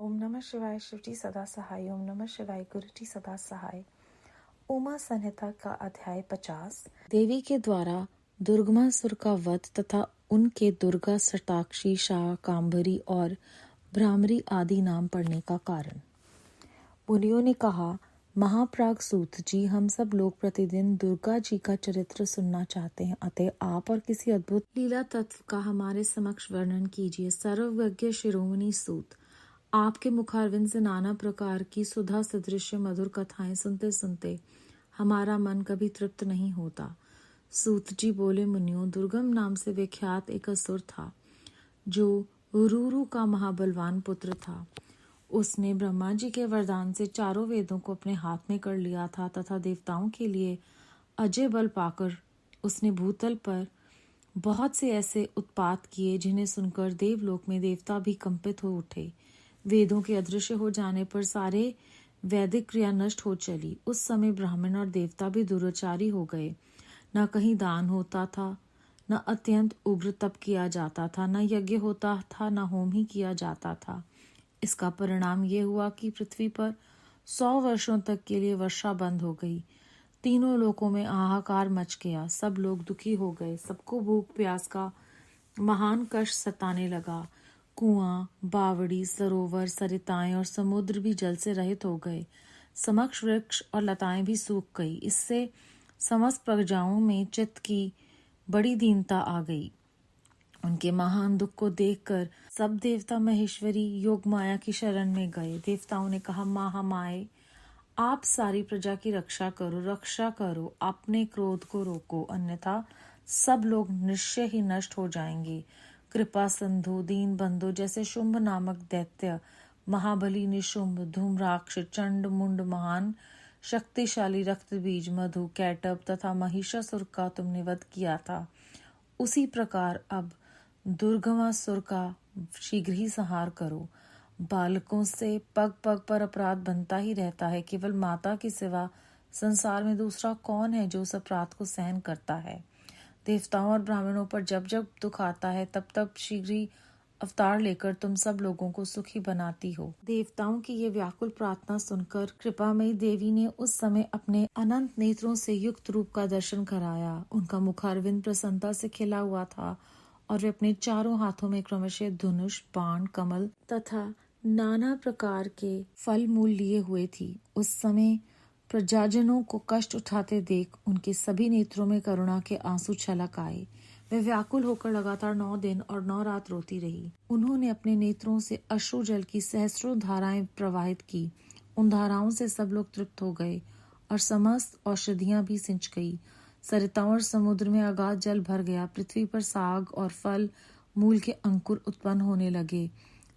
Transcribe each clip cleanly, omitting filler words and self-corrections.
ओम नमः शिवाय। शिवजी सदा सहाय। ओम नमः शिवाय। गुरुजी सदा सहाय। उमा संहिता का अध्याय 50। देवी के द्वारा दुर्गमासुर का वध तथा उनके दुर्गा, सटाक्षी, शाकांबरी और भ्रामरी आदि नाम पड़ने का कारण। मुनियों ने कहा, महाप्राग सूत जी, हम सब लोग प्रतिदिन दुर्गा जी का चरित्र सुनना चाहते हैं, अतः आप और किसी अद्भुत लीला तत्व का हमारे समक्ष वर्णन कीजिए। सर्वज्ञ शिरोमणि सूत, आपके मुखारविंद से नाना प्रकार की सुधा सदृश मधुर कथाएं सुनते सुनते हमारा मन कभी तृप्त नहीं होता। सूत जी बोले, मुनियों, दुर्गम नाम से विख्यात एक असुर था जो रुरु का महाबलवान पुत्र था। उसने ब्रह्मा जी के वरदान से चारों वेदों को अपने हाथ में कर लिया था तथा देवताओं के लिए अजय बल पाकर उसने भूतल पर बहुत से ऐसे उत्पात किए जिन्हें सुनकर देवलोक में देवता भी कंपित हो उठे। वेदों के अदृश्य हो जाने पर सारे वैदिक क्रिया नष्ट हो चली। उस समय ब्राह्मण और देवता भी दुराचारी हो गए। न कहीं दान होता था, न अत्यंत उग्र तप किया जाता था, न यज्ञ होता था, न होम ही किया जाता था। इसका परिणाम ये हुआ कि पृथ्वी पर 100 वर्षों तक के लिए वर्षा बंद हो गई। तीनों लोकों में हाहाकार मच गया। सब लोग दुखी हो गए। सबको भूख प्यास का महान कष्ट सताने लगा। कुआं, बावड़ी, सरोवर, सरिताएं और समुद्र भी जल से रहित हो गए। समक्ष वृक्ष और लताएं भी सूख गई। इससे समस्त प्रजाओं में चित्त की बड़ी दीनता आ गई। उनके महान दुख को देखकर सब देवता महेश्वरी योग माया की शरण में गए। देवताओं ने कहा, महामाए, आप सारी प्रजा की रक्षा करो, अपने क्रोध को रोको, अन्यथा सब लोग निश्चय ही नष्ट हो जाएंगे। कृपा सिंधु, दीन बंधु जैसे शुंभ नामक दैत्य, महाबली निशुंभ, धूम्राक्ष, चंड मुंड, महान शक्तिशाली रक्तबीज, मधु, कैटब तथा महिषासुर का तुमने वध किया था, उसी प्रकार अब दुर्गमासुर का शीघ्र ही संहार करो। बालकों से पग पग पर अपराध बनता ही रहता है। केवल माता के सिवा संसार में दूसरा कौन है जो उस अपराध को सहन करता है। देवताओं और ब्राह्मणों पर जब जब दुख आता है तब तब शीघ्र ही अवतार लेकर तुम सब लोगों को सुखी बनाती हो। देवताओं की ये व्याकुल प्रार्थना सुनकर कृपामयी देवी ने उस समय अपने अनंत नेत्रों से युक्त रूप का दर्शन कराया। उनका मुखारविंद प्रसन्नता से खिला हुआ था और वे अपने चारों हाथों में क्रमशः धनुष, बाण, कमल तथा नाना प्रकार के फल मूल लिए हुए थी। उस समय प्रजाजनों को कष्ट उठाते देख उनके सभी नेत्रों में करुणा के आंसू छलक आए। वे व्याकुल होकर लगातार 9 दिन और 9 रात रोती रही। उन्होंने अपने नेत्रों से अश्रु जल की सहस्रों धाराएं प्रवाहित की। उन धाराओं से सब लोग तृप्त हो गए और समस्त औषधियां भी सिंच गई। सरिताओं और समुद्र में अगाध जल भर गया। पृथ्वी पर साग और फल मूल के अंकुर उत्पन्न होने लगे।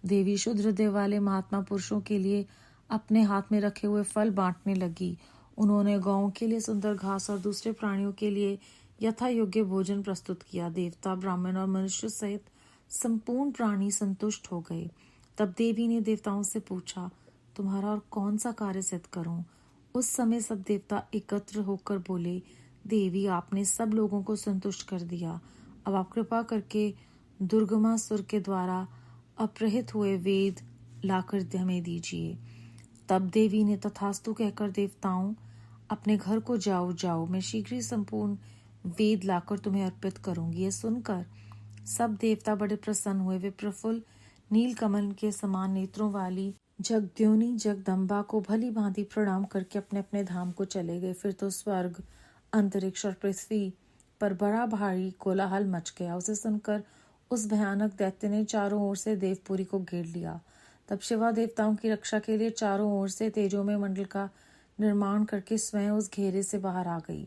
देवी शुद्ध हृदय वाले महात्मा पुरुषों के लिए अपने हाथ में रखे हुए फल बांटने लगी। उन्होंने गौओं के लिए सुंदर घास और दूसरे प्राणियों के लिए यथा योग्य भोजन प्रस्तुत किया। देवता, ब्राह्मण और मनुष्य सहित संपूर्ण प्राणी संतुष्ट हो गए। तब देवी ने देवताओं से पूछा, तुम्हारा और कौन सा कार्य सिद्ध करूं? उस समय सब देवता एकत्र होकर बोले, देवी, आपने सब लोगों को संतुष्ट कर दिया। अब आप कृपा करके दुर्गमासुर के द्वारा अपहृत हुए वेद लाकर हमें दीजिए। तब देवी ने तथास्तु कहकर, देवताओं, अपने घर को जाओ, मैं शीघ्र ही संपूर्ण वेद लाकर तुम्हें अर्पित करूंगी। यह सुनकर सब देवता बड़े प्रसन्न हुए। वे प्रफुल्ल नीलकमल के समान नेत्रों वाली जगद्योनि जगदम्बा को भली भांति प्रणाम करके अपने अपने धाम को चले गए। फिर तो स्वर्ग, अंतरिक्ष और पृथ्वी पर बड़ा भारी कोलाहल मच गया। उसे सुनकर उस भयानक दैत्य ने चारों ओर से देवपुरी को घेर लिया। तब शिवा देवताओं की रक्षा के लिए चारों ओर से तेजोमय मंडल का निर्माण करके स्वयं उस घेरे से बाहर आ गई।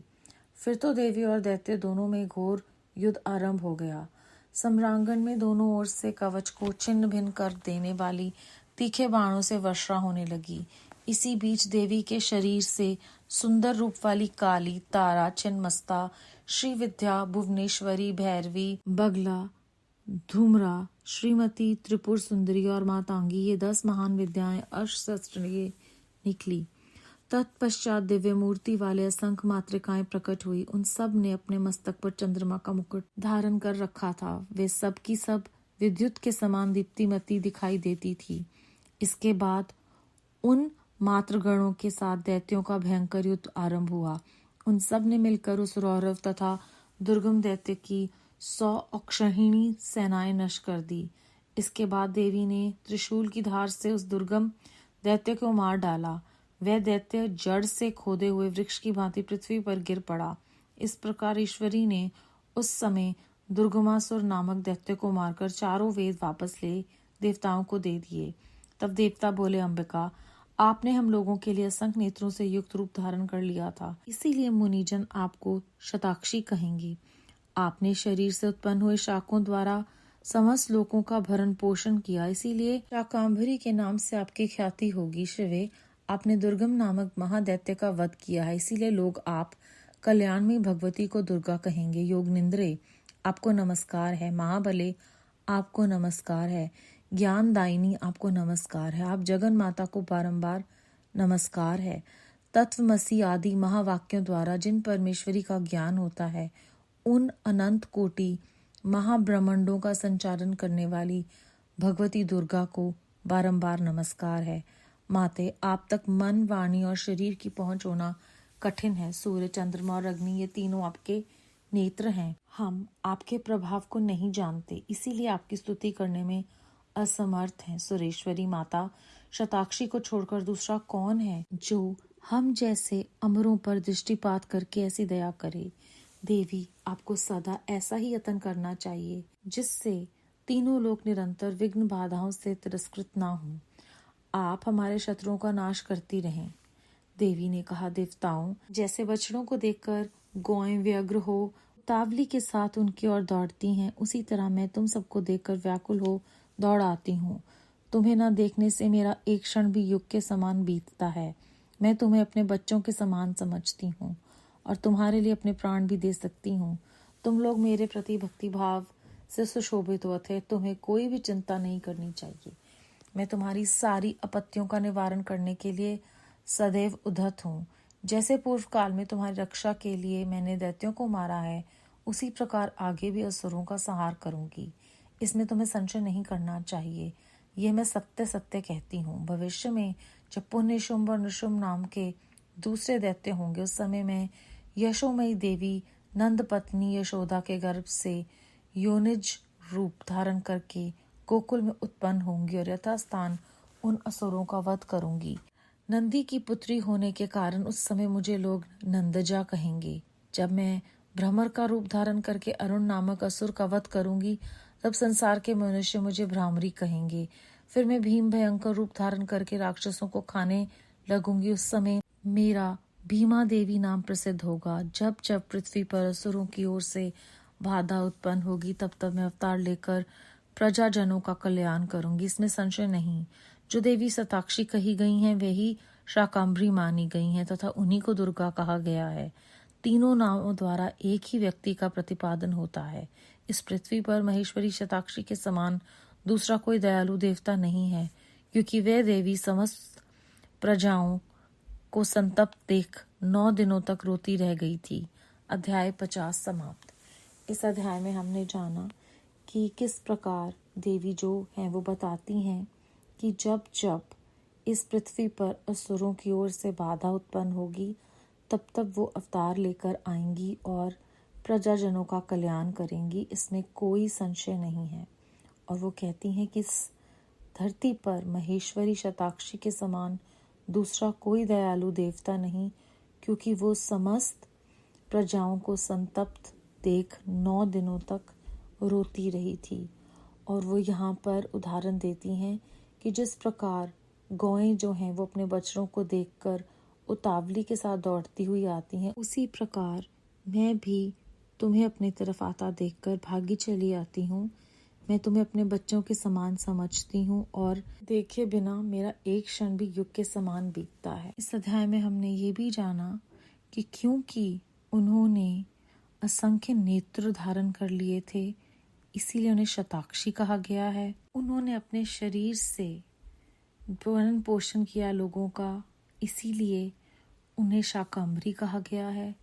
फिर तो देवी और दैत्य दोनों में घोर युद्ध आरंभ हो गया। सम्रांगण में दोनों ओर से कवच को छिन्न भिन्न कर देने वाली तीखे बाणों से वर्षा होने लगी। इसी बीच देवी के शरीर से सुंदर रूप वाली काली, तारा, छिन्नमस्ता, श्रीविद्या, भुवनेश्वरी, भैरवी, बगला, धूम्रा, श्रीमती, त्रिपुर सुंदरी और मातांगी, ये 10 महान विद्याएं अष्टशस्त्र निकली। तत्पश्चात दिव्य मूर्ति वाले असंख्य मातृकाएं प्रकट हुई। उन सब ने अपने मस्तक पर चंद्रमा का मुकुट धारण कर रखा था। वे सब की सब विद्युत के समान दीप्तिमती दिखाई देती थी। इसके बाद उन मातृगणों के साथ दैत्यों का भयंकर युद्ध आरंभ हुआ। उन सब ने मिलकर उस रौरव तथा दुर्गम दैत्य की 100 अक्षौहिणी सेनाएं नष्ट कर दी। इसके बाद देवी ने त्रिशूल की धार से उस दुर्गम दैत्य को मार डाला। वह दैत्य जड़ से खोदे हुए वृक्ष की भांति पृथ्वी पर गिर पड़ा। इस प्रकार ईश्वरी ने उस समय दुर्गमासुर नामक दैत्य को मारकर चारों वेद वापस ले देवताओं को दे दिए। तब देवता बोले, अंबिका, आपने हम लोगों के लिए असंख्य नेत्रों से युक्त रूप धारण कर लिया था, इसीलिए मुनिजन आपको शताक्षी कहेंगे। आपने शरीर से उत्पन्न हुए शाकों द्वारा समस्त लोगों का भरण पोषण किया, इसीलिए शाकांभरी के नाम से आपकी ख्याति होगी। शिवे, आपने दुर्गम नामक महादैत्य का वध किया है, इसीलिए लोग आप कल्याण में भगवती को दुर्गा कहेंगे। योग निंद्रे, आपको नमस्कार है। महाबले, आपको नमस्कार है। ज्ञानदायिनी, आपको नमस्कार है। आप जगन माता को बारंबार नमस्कार है। तत्वमसी आदि महावाक्यों द्वारा जिन परमेश्वरी का ज्ञान होता है, उन अनंत कोटि महाब्रह्मांडों का संचालन करने वाली भगवती दुर्गा को बारंबार नमस्कार है। माते, आप तक मन, वाणी और शरीर की पहुंच होना कठिन है। सूर्य, चंद्रमा और अग्नि, ये तीनों आपके नेत्र हैं। हम आपके प्रभाव को नहीं जानते, इसीलिए आपकी स्तुति करने में असमर्थ हैं। सुरेश्वरी माता, शताक्षी को छोड़कर दूसरा कौन है जो हम जैसे अमरों पर दृष्टिपात करके ऐसी दया करे। देवी, आपको सदा ऐसा ही यत्न करना चाहिए जिससे तीनों लोग निरंतर विघ्न बाधाओं से तिरस्कृत ना हों। आप हमारे शत्रुओं का नाश करती रहें। देवी ने कहा, देवताओं, जैसे बछड़ों को देखकर गौएं व्यग्र हो तावली के साथ उनकी ओर दौड़ती हैं, उसी तरह मैं तुम सबको देखकर व्याकुल हो दौड़ आती हूँ। तुम्हें न देखने से मेरा एक क्षण भी युग के समान बीतता है। मैं तुम्हें अपने बच्चों के समान समझती हूँ और तुम्हारे लिए अपने प्राण भी दे सकती हूँ। तुम लोग मेरे प्रति भक्ति भाव से सुशोभित हुए थे, तुम्हें कोई भी चिंता नहीं करनी चाहिए। मैं तुम्हारी सारी आपत्तियों का निवारण करने के लिए सदैव उद्धत हूँ। जैसे पूर्व काल में तुम्हारी रक्षा के लिए मैंने दैत्यों को मारा है, उसी प्रकार आगे भी असुरों का संहार करूंगी। इसमें तुम्हें संशय नहीं करना चाहिए। ये मैं सत्य सत्य कहती हूँ। भविष्य में जब पुण्य शुंभ और नृशुंभ नाम के दूसरे दैत्य होंगे, उस समय मैं यशोमयी देवी नंद पत्नी यशोदा के गर्भ से योनिज रूप धारण करके गोकुल में उत्पन्न होंगी और यथास्थान उन असुरों का वध करूंगी। नंदी की पुत्री होने के कारण उस समय मुझे लोग नंदजा कहेंगे। जब मैं भ्रमर का रूप धारण करके अरुण नामक असुर का वध करूंगी, तब संसार के मनुष्य मुझे भ्रामरी कहेंगे। फिर मैं भीम भयंकर रूप धारण करके राक्षसों को खाने लगूंगी। उस समय मेरा भीमा देवी नाम प्रसिद्ध होगा। जब जब पृथ्वी पर असुरों की ओर से बाधा उत्पन्न होगी, तब तब मैं अवतार लेकर प्रजाजनों का कल्याण करूंगी। इसमें संशय नहीं। जो देवी शताक्षी कही गई हैं, वही शाकांभरी मानी गई हैं तथा उन्हीं को दुर्गा कहा गया है। तीनों नामों द्वारा एक ही व्यक्ति का प्रतिपादन होता है। इस पृथ्वी पर महेश्वरी शताक्षी के समान दूसरा कोई दयालु देवता नहीं है, क्योंकि वह देवी समस्त प्रजाओं को संतप्त देख 9 दिनों तक रोती रह गई थी। अध्याय 50 समाप्त। इस अध्याय में हमने जाना कि किस प्रकार देवी जो हैं वो बताती हैं कि जब जब इस पृथ्वी पर असुरों की ओर से बाधा उत्पन्न होगी, तब तब वो अवतार लेकर आएंगी और प्रजाजनों का कल्याण करेंगी। इसमें कोई संशय नहीं है। और वो कहती हैं कि इस धरती पर महेश्वरी शताक्षी के समान दूसरा कोई दयालु देवता नहीं, क्योंकि वो समस्त प्रजाओं को संतप्त देख 9 दिनों तक रोती रही थी। और वो यहाँ पर उदाहरण देती हैं कि जिस प्रकार गौएं जो हैं वो अपने बछड़ों को देखकर उतावली के साथ दौड़ती हुई आती हैं, उसी प्रकार मैं भी तुम्हें अपनी तरफ आता देखकर भागी चली आती हूँ। मैं तुम्हें अपने बच्चों के समान समझती हूँ और देखे बिना मेरा एक क्षण भी युग के समान बीतता है। इस अध्याय में हमने ये भी जाना कि क्योंकि उन्होंने असंख्य नेत्र धारण कर लिए थे, इसीलिए उन्हें शताक्षी कहा गया है। उन्होंने अपने शरीर से भरण पोषण किया लोगों का, इसीलिए उन्हें शाकांभरी कहा गया है।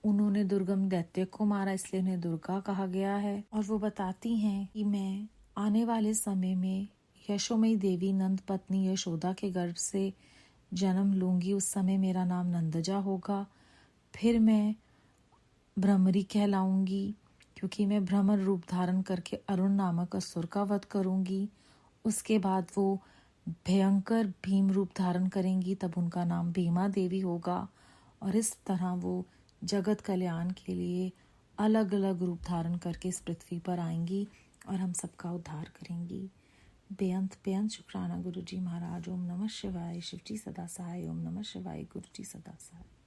उन्होंने दुर्गम दैत्य को मारा, इसलिए उन्हें दुर्गा कहा गया है। और वो बताती हैं कि मैं आने वाले समय में यशोमयी देवी नंद पत्नी यशोदा के गर्भ से जन्म लूंगी, उस समय मेरा नाम नंदजा होगा। फिर मैं भ्रमरी कहलाऊंगी, क्योंकि मैं भ्रमर रूप धारण करके अरुण नामक असुर का वध करूंगी। उसके बाद वो भयंकर भीम रूप धारण करेंगी, तब उनका नाम भीमा देवी होगा। और इस तरह वो जगत कल्याण के लिए अलग अलग रूप धारण करके इस पृथ्वी पर आएंगी और हम सबका उद्धार करेंगी। बेअंत शुक्राना गुरु जी महाराज। ओम नमः शिवाय। शिव जी सदा सहाय। ओम नमः शिवाय। गुरु जी सदा सहाय।